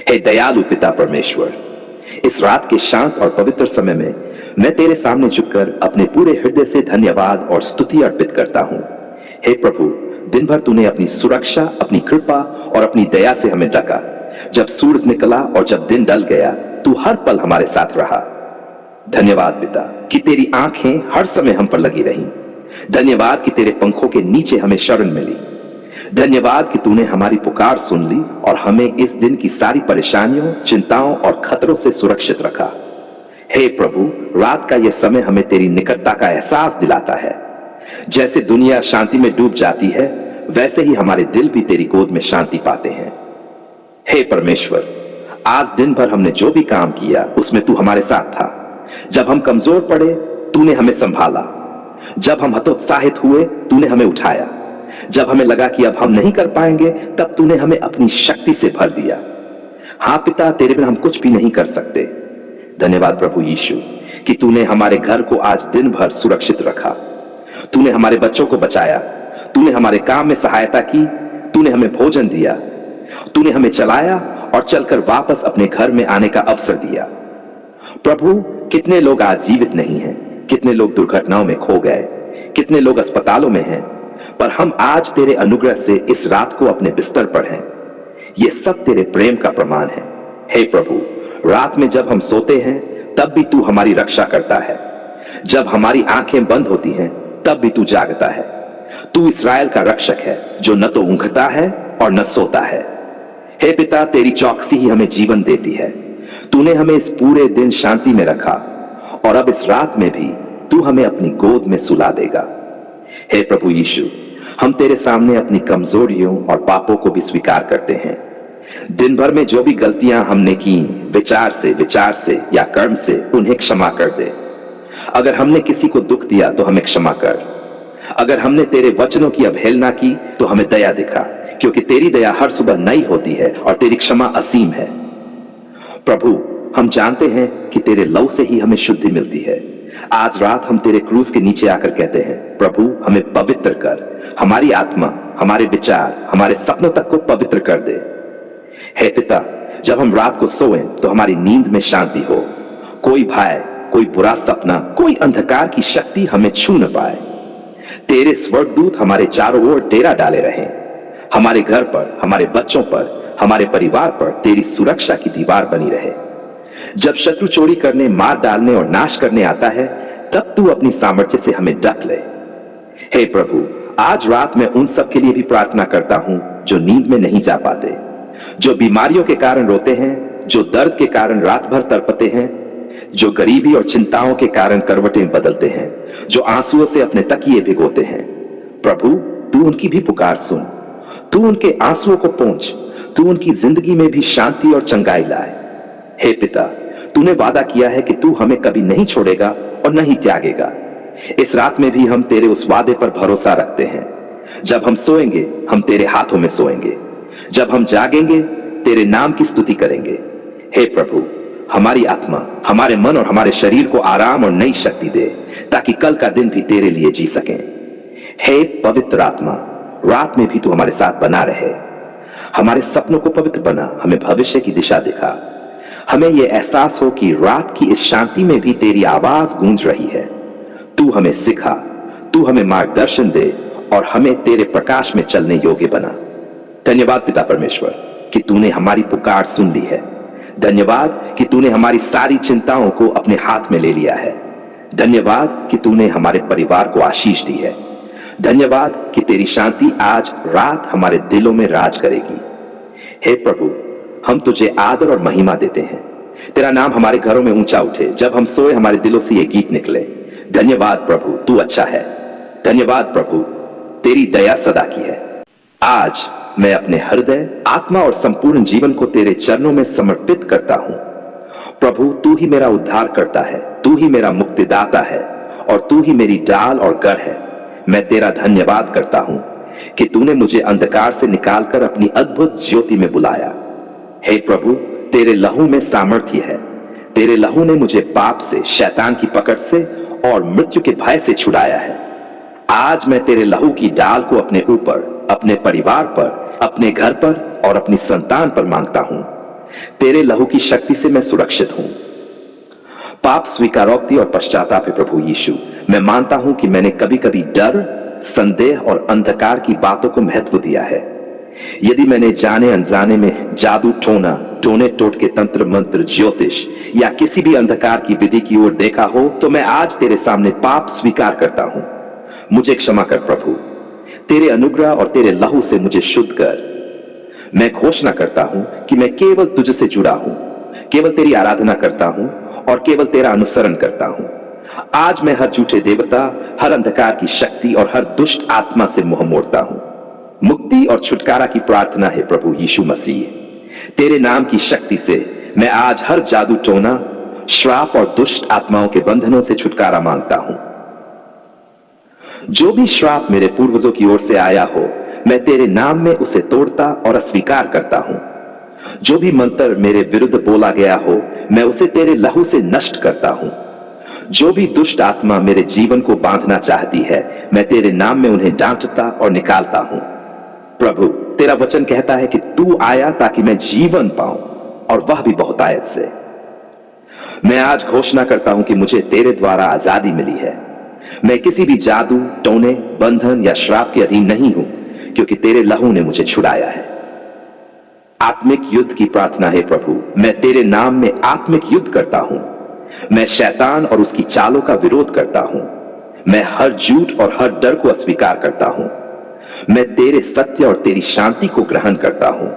हे दयालु पिता परमेश्वर, इस रात के शांत और पवित्र समय में मैं तेरे सामने झुककर अपने पूरे हृदय से धन्यवाद और स्तुति अर्पित करता हूं। हे प्रभु, दिन भर तूने अपनी सुरक्षा, अपनी कृपा और अपनी दया से हमें ढका। जब सूरज निकला और जब दिन ढल गया, तू हर पल हमारे साथ रहा। धन्यवाद पिता कि तेरी आंखें हर समय हम पर लगी रहीं। धन्यवाद कि तेरे पंखों के नीचे हमें शरण मिली। धन्यवाद कि तूने हमारी पुकार सुन ली और हमें इस दिन की सारी परेशानियों, चिंताओं और खतरों से सुरक्षित रखा। हे प्रभु, रात का यह समय हमें तेरी निकटता का एहसास दिलाता है। जैसे दुनिया शांति में डूब जाती है, वैसे ही हमारे दिल भी तेरी गोद में शांति पाते हैं। हे परमेश्वर, आज दिन भर हमने जो भी काम किया उसमें तू हमारे साथ था। जब हम कमजोर पड़े, तूने हमें संभाला। जब हम हतोत्साहित हुए, तूने हमें उठाया। जब हमें लगा कि अब हम नहीं कर पाएंगे, तब तूने हमें अपनी शक्ति से भर दिया। हाँ पिता, तेरे बिना हम कुछ भी नहीं कर सकते। धन्यवाद प्रभु यीशु कि तूने हमारे घर को आज दिन भर सुरक्षित रखा। तूने हमारे बच्चों को बचाया। तूने हमारे काम में सहायता की। तूने हमें भोजन दिया। तूने हमें चलाया और चलकर वापस अपने घर में आने का अवसर दिया। प्रभु, कितने लोग आज जीवित नहीं हैं, कितने लोग दुर्घटनाओं में खो गए, कितने लोग अस्पतालों में हैं, पर हम आज तेरे अनुग्रह से इस रात को अपने बिस्तर पर हैं। ये सब तेरे प्रेम का प्रमाण है। हे प्रभु, रात में जब हम सोते हैं, तब भी तू हमारी रक्षा करता है। जब हमारी आंखें बंद होती हैं, तब भी तू जागता है। तू इस्राएल का रक्षक है, जो न तो ऊँघता है और न सोता है। हे पिता, तेरी चौकसी ही हमें जीवन देती है। तूने हमें इस पूरे दिन शांति में रखा और अब इस रात में भी तू हमें अपनी गोद में सुला देगा। हे प्रभु यीशु, हम तेरे सामने अपनी कमजोरियों और पापों को भी स्वीकार करते हैं। दिन भर में जो भी गलतियां हमने की, विचार से या कर्म से, उन्हें क्षमा कर दे। अगर हमने किसी को दुख दिया तो हमें क्षमा कर। अगर हमने तेरे वचनों की अवहेलना की तो हमें दया दिखा, क्योंकि तेरी दया हर सुबह नई होती है और तेरी क्षमा असीम है। प्रभु, हम जानते हैं कि तेरे लहू से ही हमें शुद्धि मिलती है। आज रात हम तेरे क्रूस के नीचे आकर कहते हैं, प्रभु हमें पवित्र कर। हमारी आत्मा, हमारे विचार, हमारे सपनों तक को पवित्र कर दे। हे पिता, जब हम रात को सोएं तो हमारी नींद में शांति हो। कोई भय, कोई बुरा सपना, कोई अंधकार की शक्ति हमें छू न पाए। तेरे स्वर्गदूत हमारे चारों ओर डेरा डाले रहें। हमारे घर पर, हमारे बच्चों पर, हमारे परिवार पर तेरी सुरक्षा की दीवार बनी रहे। जब शत्रु चोरी करने, मार डालने और नाश करने आता है, तब तू अपनी सामर्थ्य से हमें ढक ले। हे प्रभु, आज रात मैं उन सब के लिए भी प्रार्थना करता हूं जो नींद में नहीं जा पाते, जो बीमारियों के कारण रोते हैं, जो दर्द के कारण रात भर तड़पते हैं, जो गरीबी और चिंताओं के कारण करवटें बदलते हैं, जो आंसुओं से अपने तकिए भिगोते हैं। प्रभु, तू उनकी भी पुकार सुन। तू उनके आंसुओं को पोंछ। तू उनकी जिंदगी में भी शांति और चंगाई लाए। हे पिता, तूने वादा किया है कि तू हमें कभी नहीं छोड़ेगा और नहीं त्यागेगा। इस रात में भी हम तेरे उस वादे पर भरोसा रखते हैं। जब हम सोएंगे, हम तेरे हाथों में सोएंगे। जब हम जागेंगे, तेरे नाम की स्तुति करेंगे। हे प्रभु, हमारी आत्मा, हमारे मन और हमारे शरीर को आराम और नई शक्ति दे, ताकि कल का दिन भी तेरे लिए जी सकें। हे पवित्र आत्मा, रात में भी तू हमारे साथ बना रहे। हमारे सपनों को पवित्र बना, हमें भविष्य की दिशा दिखा। हमें यह एहसास हो कि रात की इस शांति में भी तेरी आवाज गूंज रही है। तू हमें सिखा, तू हमें मार्गदर्शन दे और हमें तेरे प्रकाश में चलने योग्य बना। धन्यवाद पिता परमेश्वर कि तूने हमारी पुकार सुन ली है। धन्यवाद कि तूने हमारी सारी चिंताओं को अपने हाथ में ले लिया है। धन्यवाद कि तूने हमारे परिवार को आशीष दी है। धन्यवाद कि तेरी शांति आज रात हमारे दिलों में राज करेगी। हे प्रभु, हम तुझे आदर और महिमा देते हैं। तेरा नाम हमारे घरों में ऊंचा उठे। जब हम सोए, हमारे दिलों से ये गीत निकले, धन्यवाद प्रभु, तू अच्छा है। धन्यवाद प्रभु, तेरी दया सदा की है। आज मैं अपने हृदय, आत्मा और संपूर्ण जीवन को तेरे चरणों में समर्पित करता हूं। प्रभु, तू ही मेरा उद्धार करता है, तू ही मेरा मुक्तिदाता है और तू ही मेरी डाल और गढ़ है। मैं तेरा धन्यवाद करता हूं कि तूने मुझे अंधकार से निकालकर अपनी अद्भुत ज्योति में बुलाया। हे प्रभु, तेरे लहू में सामर्थ्य है। तेरे लहू ने मुझे पाप से, शैतान की पकड़ से और मृत्यु के भय से छुड़ाया है। आज मैं तेरे लहू की डाल को अपने ऊपर, अपने परिवार पर, अपने घर पर और अपनी संतान पर मांगता हूं। तेरे लहू की शक्ति से मैं सुरक्षित हूं। पाप स्वीकारोक्ति और पश्चाताप है प्रभु यीशु। मैं मानता हूं कि मैंने कभी कभी डर, संदेह और अंधकार की बातों को महत्व दिया है। यदि मैंने जाने अनजाने में जादू टोना, टोने टोटके, तंत्र मंत्र, ज्योतिष या किसी भी अंधकार की विधि की ओर देखा हो, तो मैं आज तेरे सामने पाप स्वीकार करता हूं। मुझे क्षमा कर प्रभु। तेरे अनुग्रह और तेरे लहू से मुझे शुद्ध कर। मैं घोषणा करता हूं कि मैं केवल तुझसे जुड़ा हूं, केवल तेरी आराधना करता हूं और केवल तेरा अनुसरण करता हूं। आज मैं हर झूठे देवता, हर अंधकार की शक्ति और हर दुष्ट आत्मा से मुंह मोड़ता हूं। मुक्ति और छुटकारा की प्रार्थना है प्रभु यीशु मसीह। तेरे नाम की शक्ति से मैं आज हर जादू टोना, श्राप और दुष्ट आत्माओं के बंधनों से छुटकारा मांगता हूं। जो भी श्राप मेरे पूर्वजों की ओर से आया हो, मैं तेरे नाम में उसे तोड़ता और अस्वीकार करता हूं। जो भी मंत्र मेरे विरुद्ध बोला गया हो, मैं उसे तेरे लहू से नष्ट करता हूं। जो भी दुष्ट आत्मा मेरे जीवन को बांधना चाहती है, मैं तेरे नाम में उन्हें डांटता और निकालता हूं। प्रभु, तेरा वचन कहता है कि तू आया ताकि मैं जीवन पाऊं, और वह भी बहुतायत से। मैं आज घोषणा करता हूं कि मुझे तेरे द्वारा आजादी मिली है। मैं किसी भी जादू, टोने, बंधन या श्राप के अधीन नहीं हूं, क्योंकि तेरे लहू ने मुझे छुड़ाया है। आत्मिक युद्ध की प्रार्थना है प्रभु। मैं तेरे नाम में आत्मिक युद्ध करता हूं। मैं शैतान और उसकी चालों का विरोध करता हूं। मैं हर झूठ और हर डर को अस्वीकार करता हूं। मैं तेरे सत्य और तेरी शांति को ग्रहण करता हूं।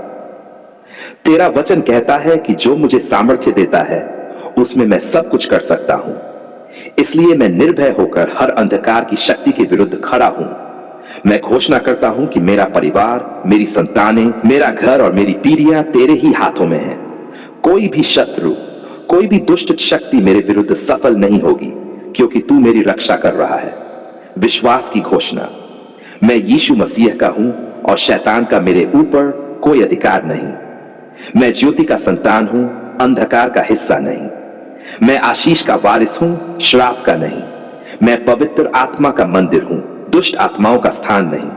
तेरा वचन कहता है कि जो मुझे सामर्थ्य देता है, उसमें मैं सब कुछ कर सकता हूं। इसलिए मैं निर्भय होकर हर अंधकार की शक्ति के विरुद्ध खड़ा हूं। मैं घोषणा करता हूं कि मेरा परिवार, मेरी संतानें, मेरा घर और मेरी पीढ़ियां तेरे ही हाथों में हैं। कोई भी शत्रु, कोई भी दुष्ट शक्ति मेरे विरुद्ध सफल नहीं होगी, क्योंकि तू मेरी रक्षा कर रहा है। विश्वास की घोषणा। मैं यीशु मसीह का हूं और शैतान का मेरे ऊपर कोई अधिकार नहीं। मैं ज्योति का संतान हूं, अंधकार का हिस्सा नहीं। मैं आशीष का वारिस हूं, श्राप का नहीं। मैं पवित्र आत्मा का मंदिर हूं, दुष्ट आत्माओं का स्थान नहीं।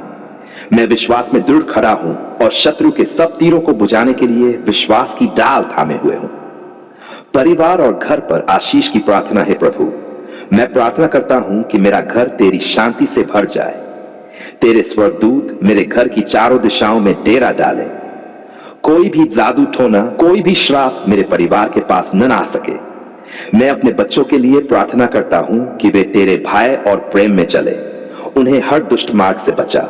मैं विश्वास में दृढ़ खड़ा हूं और शत्रु के सब तीरों को बुझाने के लिए विश्वास की डाल थामे हुए हूं। परिवार और घर पर आशीष की प्रार्थना है प्रभु। मैं प्रार्थना करता हूं कि मेरा घर तेरी शांति से भर जाए। तेरे स्वर्गदूत मेरे घर की चारों दिशाओं में डेरा डालें। कोई भी जादू टोना, कोई भी श्राप मेरे परिवार के पास न आ सके। मैं अपने बच्चों के लिए प्रार्थना करता हूं कि वे तेरे भय और प्रेम में चले। उन्हें हर दुष्ट मार्ग से बचा।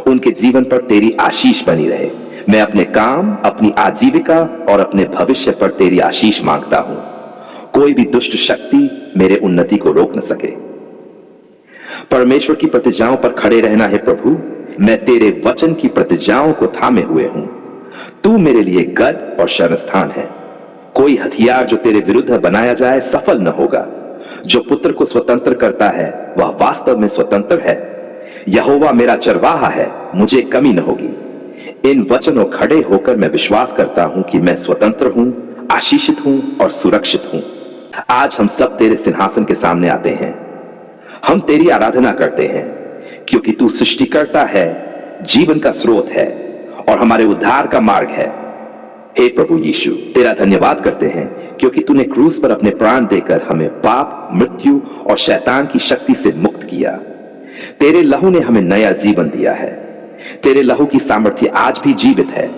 उनके जीवन पर तेरी आशीष बनी रहे। मैं अपने काम, अपनी आजीविका और अपने भविष्य पर तेरी आशीष मांगता हूं। कोई भी दुष्ट शक्ति मेरे उन्नति को रोक न सके। परमेश्वर की प्रतिज्ञाओं पर खड़े रहना है प्रभु। मैं तेरे वचन की प्रतिज्ञाओं को थामे हुए हूं। तू मेरे लिए गढ़ और शरण स्थान है। कोई हथियार जो तेरे विरुद्ध बनाया जाए सफल न होगा। जो पुत्र को स्वतंत्र करता है, वह वास्तव में स्वतंत्र है। यहोवा मेरा चरवाहा है, मुझे कमी न होगी। इन वचनों खड़े होकर मैं विश्वास करता हूं कि मैं स्वतंत्र हूं, आशीषित हूं और सुरक्षित हूं। आज हम सब तेरे सिंहासन के सामने आते हैं। हम तेरी आराधना करते हैं, क्योंकि तू सृष्टिकर्ता है, जीवन का स्रोत है और हमारे उद्धार का मार्ग है। हे प्रभु यीशु, तेरा धन्यवाद करते हैं, क्योंकि तूने क्रूस पर अपने प्राण देकर हमें पाप, मृत्यु और शैतान की शक्ति से मुक्त किया। तेरे लहू ने हमें नया जीवन दिया है। तेरे लहू की सामर्थ्य आज भी जीवित है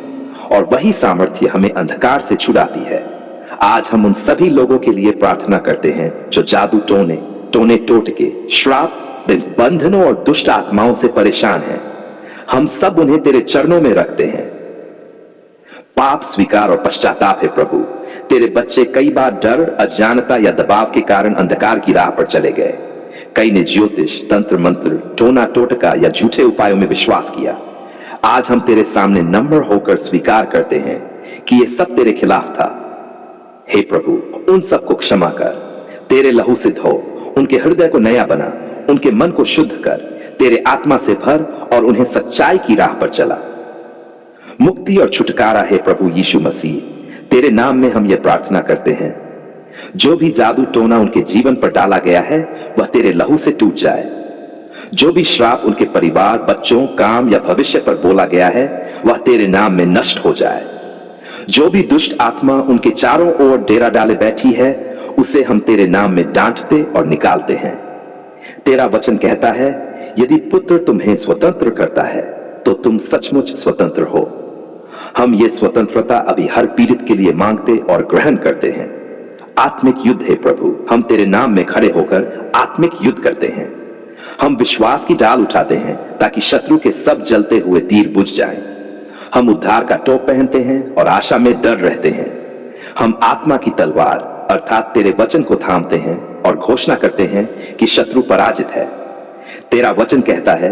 और वही सामर्थ्य हमें अंधकार से छुड़ाती है। आज हम उन सभी लोगों के लिए प्रार्थना करते हैं जो जादू टोने, टोने टोटके, श्राप, बंधनों और दुष्ट आत्माओं से परेशान हैं। हम सब उन्हें तेरे चरणों में रखते हैं। पाप स्वीकार और पश्चाताप है प्रभु। तेरे बच्चे कई बार डर, अज्ञानता या दबाव के कारण अंधकार की राह पर चले गए। कई ने ज्योतिष, तंत्र मंत्र, टोना टोटका या झूठे उपायों में विश्वास किया। आज हम तेरे सामने नम्र होकर स्वीकार करते हैं कि यह सब तेरे खिलाफ था। हे प्रभु, उन सबको क्षमा कर। तेरे लहू से धो, उनके हृदय को नया बना, उनके मन को शुद्ध कर। तेरे आत्मा से भर और उन्हें सच्चाई की राह पर चला। मुक्ति और छुटकारा है प्रभु यीशु मसीह। तेरे नाम में हम ये प्रार्थना करते हैं। जो भी जादू टोना उनके जीवन पर डाला गया है, वह तेरे लहू से टूट जाए। जो भी श्राप उनके परिवार, बच्चों, काम या भविष्य पर बोला गया है, वह तेरे नाम में नष्ट हो जाए। जो भी दुष्ट आत्मा उनके चारों ओर डेरा डाले बैठी है, उसे हम तेरे नाम में डांटते और निकालते हैं। तेरा वचन कहता है, यदि पुत्र तुम्हें स्वतंत्र करता है तो तुम सचमुच स्वतंत्र हो। हम ये स्वतंत्रता अभी हर पीड़ित के लिए मांगते और ग्रहण करते हैं। आत्मिक युद्ध है प्रभु, हम तेरे नाम में खड़े होकर आत्मिक युद्ध करते हैं। हम विश्वास की डाल उठाते हैं ताकि शत्रु के सब जलते हुए तीर बुझ जाएं। हम उद्धार का टोप पहनते हैं और आशा में डर रहते हैं। हम आत्मा की तलवार अर्थात तेरे वचन को थामते हैं और घोषणा करते हैं कि शत्रु पराजित है। तेरा वचन कहता है,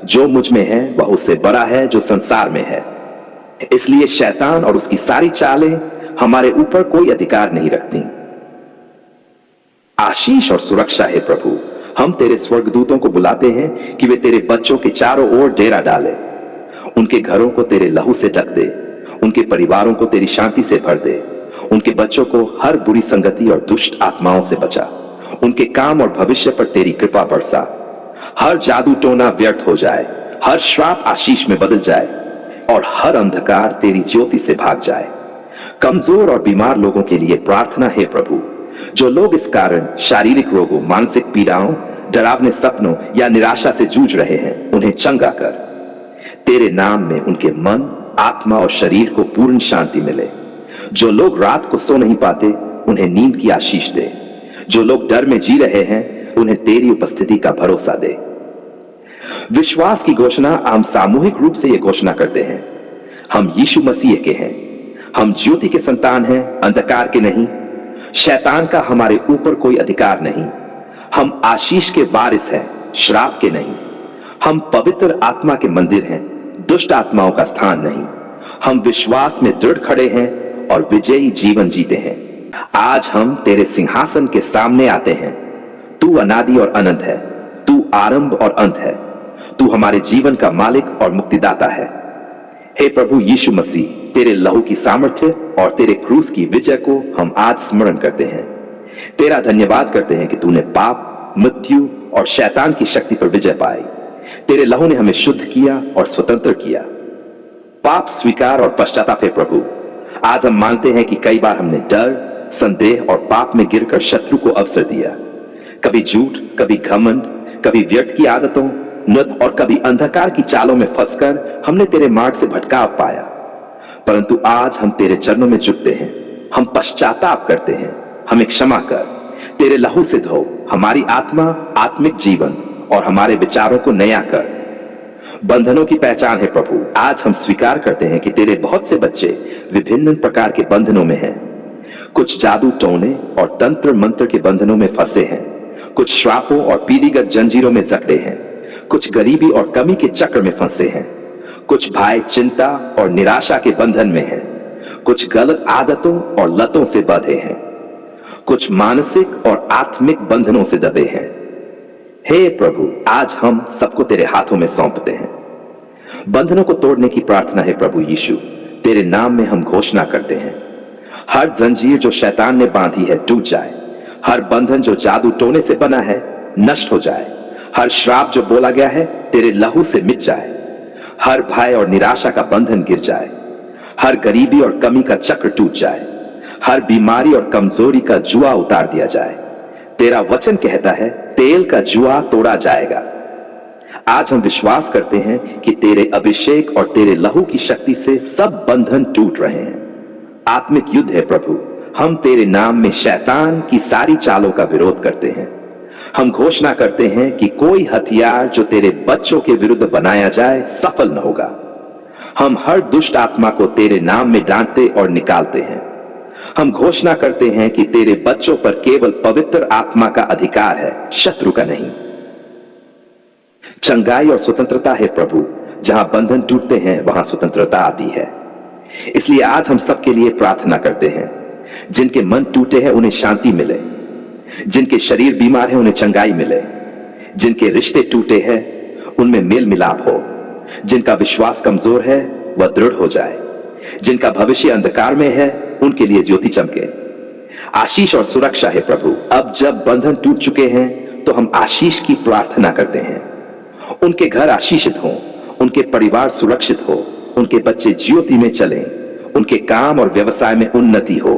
जो मुझ में है वह उससे बड़ा है जो संसार में है। इसलिए शैतान और उसकी सारी चालें हमारे ऊपर कोई अधिकार नहीं रखती। आशीष और सुरक्षा है प्रभु, हम तेरे स्वर्गदूतों को बुलाते हैं कि वे तेरे बच्चों के चारों ओर डेरा डालें। उनके घरों को तेरे लहू से ढक दे, उनके परिवारों को तेरी शांति से भर दे, उनके बच्चों को हर बुरी संगति और दुष्ट आत्माओं से बचा। उनके काम और भविष्य पर तेरी कृपा बरसा। हर जादू टोना व्यर्थ हो जाए, हर श्राप आशीष में बदल जाए और हर अंधकार तेरी ज्योति से भाग जाए। कमजोर और बीमार लोगों के लिए प्रार्थना है प्रभु। जो लोग इस कारण शारीरिक रोगों, मानसिक पीड़ाओं, डरावने सपनों या निराशा से जूझ रहे हैं, उन्हें चंगा कर। तेरे नाम में उनके मन, आत्मा और शरीर को पूर्ण शांति मिले। जो लोग रात को सो नहीं पाते, उन्हें नींद की आशीष दे। जो लोग डर में जी रहे हैं, उन्हें तेरी उपस्थिति का भरोसा दे। विश्वास की घोषणा हम सामूहिक रूप से यह घोषणा करते हैं, हम यीशु मसीह के हैं। हम ज्योति के संतान हैं, अंधकार के नहीं। शैतान का हमारे ऊपर कोई अधिकार नहीं। हम आशीष के वारिस हैं, श्राप के नहीं। हम पवित्र आत्मा के मंदिर हैं, दुष्ट आत्माओं का स्थान नहीं। हम विश्वास में दृढ़ खड़े हैं और विजयी जीवन जीते हैं। आज हम तेरे सिंहासन के सामने आते हैं। तू अनादि और अनंत है, तू आरंभ और अंत है। तू हमारे जीवन का मालिक और मुक्तिदाता है। हे प्रभु यीशु मसीह, तेरे लहू की सामर्थ्य और तेरे क्रूस की विजय को हम आज स्मरण करते हैं। तेरा धन्यवाद करते हैं कि तूने पाप, मृत्यु और शैतान की शक्ति पर विजय पाई। तेरे लहू ने हमें शुद्ध किया और स्वतंत्र किया। पाप स्वीकार और पश्चाताप है प्रभु। आज हम मानते हैं कि कई बार हमने डर, संदेह और पाप में गिरकर शत्रु को अवसर दिया। कभी झूठ, कभी घमंड, कभी व्यर्थ की आदतों, नृत्य और कभी अंधकार की चालों में फंसकर हमने तेरे मार्ग से भटकाव पाया। परंतु आज हम तेरे चरणों में झुकते हैं। हम पश्चाताप करते हैं। हमें क्षमा कर, तेरे लहू से धो हमारी आत्मा, आत्मिक जीवन और हमारे विचारों को नया कर। बंधनों की पहचान है प्रभु। आज हम स्वीकार करते हैं कि तेरे बहुत से बच्चे विभिन्न प्रकार के बंधनों में हैं। कुछ जादू टोने और तंत्र मंत्र के बंधनों में फंसे हैं। कुछ श्रापों और पीढ़ीगत जंजीरों में जकड़े हैं। कुछ गरीबी और कमी के चक्र में फंसे हैं। कुछ भाई चिंता और निराशा के बंधन में हैं। कुछ गलत आदतों और लतों से बंधे हैं। कुछ मानसिक और आत्मिक बंधनों से दबे हैं। हे प्रभु, आज हम सबको तेरे हाथों में सौंपते हैं। बंधनों को तोड़ने की प्रार्थना है प्रभु यीशु। तेरे नाम में हम घोषणा करते हैं, हर जंजीर जो शैतान ने बांधी है टूट जाए। हर बंधन जो जादू टोने से बना है नष्ट हो जाए। हर श्राप जो बोला गया है तेरे लहू से मिट जाए। हर भय और निराशा का बंधन गिर जाए। हर गरीबी और कमी का चक्र टूट जाए। हर बीमारी और कमजोरी का जुआ उतार दिया जाए। तेरा वचन कहता है, तेल का जुआ तोड़ा जाएगा। आज हम विश्वास करते हैं कि तेरे अभिषेक और तेरे लहू की शक्ति से सब बंधन टूट रहे हैं। आत्मिक युद्ध है प्रभु। हम तेरे नाम में शैतान की सारी चालों का विरोध करते हैं। हम घोषणा करते हैं कि कोई हथियार जो तेरे बच्चों के विरुद्ध बनाया जाए सफल न होगा। हम हर दुष्ट आत्मा को तेरे नाम में डांटते और निकालते हैं। हम घोषणा करते हैं कि तेरे बच्चों पर केवल पवित्र आत्मा का अधिकार है, शत्रु का नहीं। चंगाई और स्वतंत्रता है प्रभु। जहां बंधन टूटते हैं वहां स्वतंत्रता आती है। इसलिए आज हम सबके लिए प्रार्थना करते हैं। जिनके मन टूटे हैं उन्हें शांति मिले। जिनके शरीर बीमार है उन्हें चंगाई मिले। जिनके रिश्ते टूटे हैं उनमें मेल मिलाप हो। जिनका विश्वास कमजोर है वह दृढ़ हो जाए। जिनका भविष्य अंधकार में है उनके लिए ज्योति चमके। आशीष और सुरक्षा है प्रभु। अब जब बंधन टूट चुके हैं तो हम आशीष की प्रार्थना करते हैं। उनके घर आशीषित हों, उनके परिवार सुरक्षित हो, उनके बच्चे ज्योति में चलें, उनके काम और व्यवसाय में उन्नति हो,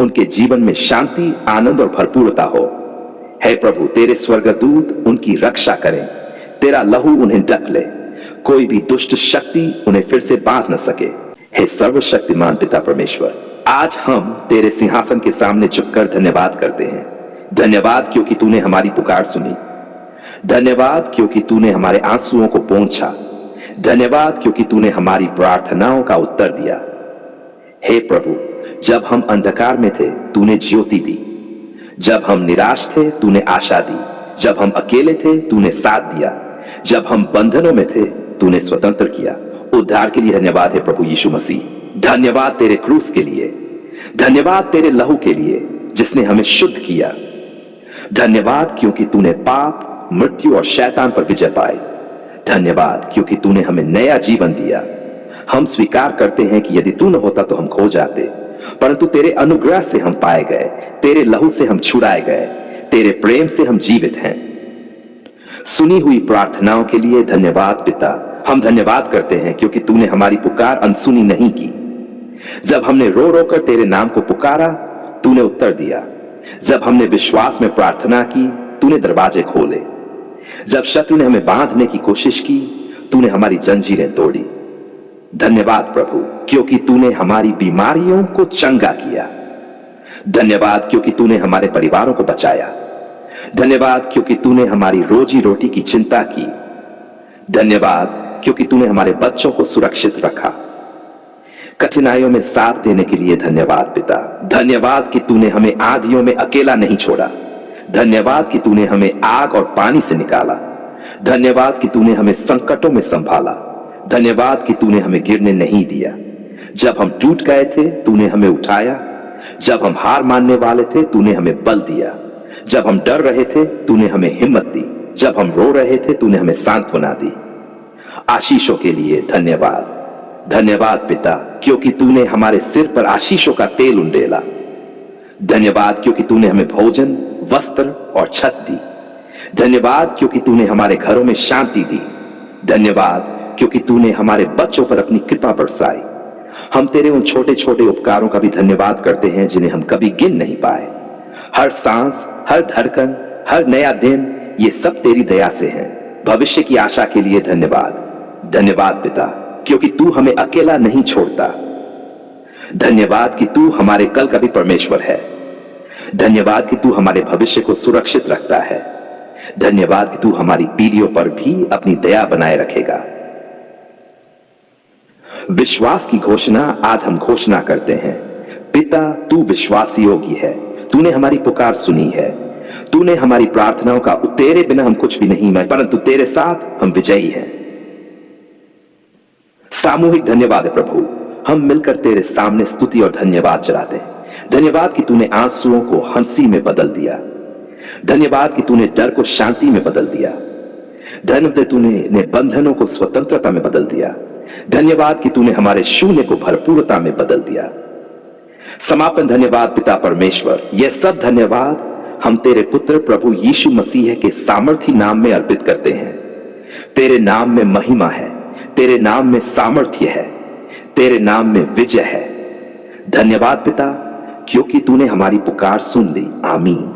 उनके जीवन में शांति, आनंद और भरपूरता हो। हे प्रभु, तेरे स्वर्गदूत उनकी रक्षा करें, तेरा लहू उन्हें ढक ले, कोई भी दुष्ट शक्ति उन्हें फिर से बांध न सके। हे सर्वशक्तिमान पिता परमेश्वर, आज हम तेरे सिंहासन के सामने झुककर धन्यवाद करते हैं। धन्यवाद क्योंकि तूने हमारी पुकार सुनी, धन्यवाद क्योंकि तूने हमारे आंसुओं को पोंछा, धन्यवाद क्योंकि तूने हमारी प्रार्थनाओं का उत्तर दिया। हे प्रभु, जब हम अंधकार में थे तूने ज्योति दी, जब हम निराश थे तूने आशा दी, जब हम अकेले थे तूने साथ दिया, जब हम बंधनों में थे तूने स्वतंत्र किया। उद्धार के लिए धन्यवाद है प्रभु यीशु मसीह। धन्यवाद तेरे क्रूस के लिए, धन्यवाद तेरे लहू के लिए जिसने हमें शुद्ध किया। धन्यवाद क्योंकि तूने पाप, मृत्यु और शैतान पर विजय पाई। धन्यवाद क्योंकि तूने हमें नया जीवन दिया। हम स्वीकार करते हैं कि यदि तू न होता तो हम खो जाते, परंतु तेरे अनुग्रह से हम पाए गए, तेरे लहू से हम छुड़ाए गए, तेरे प्रेम से हम जीवित हैं। सुनी हुई प्रार्थनाओं के लिए धन्यवाद पिता। हम धन्यवाद करते हैं क्योंकि तूने हमारी पुकार अनसुनी नहीं की। जब हमने रो रो कर तेरे नाम को पुकारा तूने उत्तर दिया। जब हमने विश्वास में प्रार्थना की तूने दरवाजे खोले। जब शत्रु ने हमें बांधने की कोशिश की तूने हमारी जंजीरें तोड़ी। धन्यवाद प्रभु क्योंकि तूने हमारी बीमारियों को चंगा किया। धन्यवाद क्योंकि तूने हमारे परिवारों को बचाया। धन्यवाद क्योंकि तूने हमारी रोजी रोटी की चिंता की। धन्यवाद क्योंकि तूने हमारे बच्चों को सुरक्षित रखा। कठिनाइयों में साथ देने के लिए धन्यवाद पिता। धन्यवाद कि तूने हमें आंधियों में अकेला नहीं छोड़ा। धन्यवाद कि तूने हमें आग और पानी से निकाला। धन्यवाद कि तूने हमें संकटों में संभाला। धन्यवाद कि तूने हमें गिरने नहीं दिया। जब हम टूट गए थे तूने हमें उठाया। जब हम हार मानने वाले थे तूने हमें बल दिया। जब हम डर रहे थे तूने हमें हिम्मत दी। जब हम रो रहे थे तूने हमें सांत्वना दी। आशीषों के लिए धन्यवाद। धन्यवाद पिता क्योंकि तूने हमारे सिर पर आशीषों का तेल उंडेला। धन्यवाद क्योंकि तूने हमें भोजन, वस्त्र और छत दी। धन्यवाद क्योंकि तूने हमारे घरों में शांति दी। धन्यवाद क्योंकि तूने हमारे बच्चों पर अपनी कृपा बरसाई। हम तेरे उन छोटे छोटे उपकारों का भी धन्यवाद करते हैं जिन्हें हम कभी गिन नहीं पाए। हर सांस, हर धड़कन, हर नया दिन, ये सब तेरी दया से है। भविष्य की आशा के लिए धन्यवाद। धन्यवाद पिता क्योंकि तू हमें अकेला नहीं छोड़ता। धन्यवाद कि तू हमारे कल का भी परमेश्वर है। धन्यवाद कि तू हमारे भविष्य को सुरक्षित रखता है। धन्यवाद कि तू हमारी पीढ़ियों पर भी अपनी दया बनाए रखेगा। विश्वास की घोषणा आज हम घोषणा करते हैं। पिता, तू विश्वास योग्य है। तूने हमारी पुकार सुनी है। तूने हमारी प्रार्थनाओं का, तेरे बिना हम कुछ भी नहीं है, परंतु तेरे साथ हम विजयी हैं। सामूहिक धन्यवाद है प्रभु। हम मिलकर तेरे सामने स्तुति और धन्यवाद चढ़ाते हैं। धन्यवाद कि तूने आंसुओं को हंसी में बदल दिया। धन्यवाद कि तूने डर को शांति में बदल दिया। धन्यवाद तूने बंधनों को स्वतंत्रता में बदल दिया। धन्यवाद कि तूने हमारे शून्य को भरपूरता में बदल दिया। समापन धन्यवाद पिता परमेश्वर। यह सब धन्यवाद हम तेरे पुत्र प्रभु यीशु मसीह के सामर्थी नाम में अर्पित करते हैं। तेरे नाम में महिमा है, तेरे नाम में सामर्थ्य है, तेरे नाम में विजय है। धन्यवाद पिता क्योंकि तूने हमारी पुकार सुन ली। आमीन।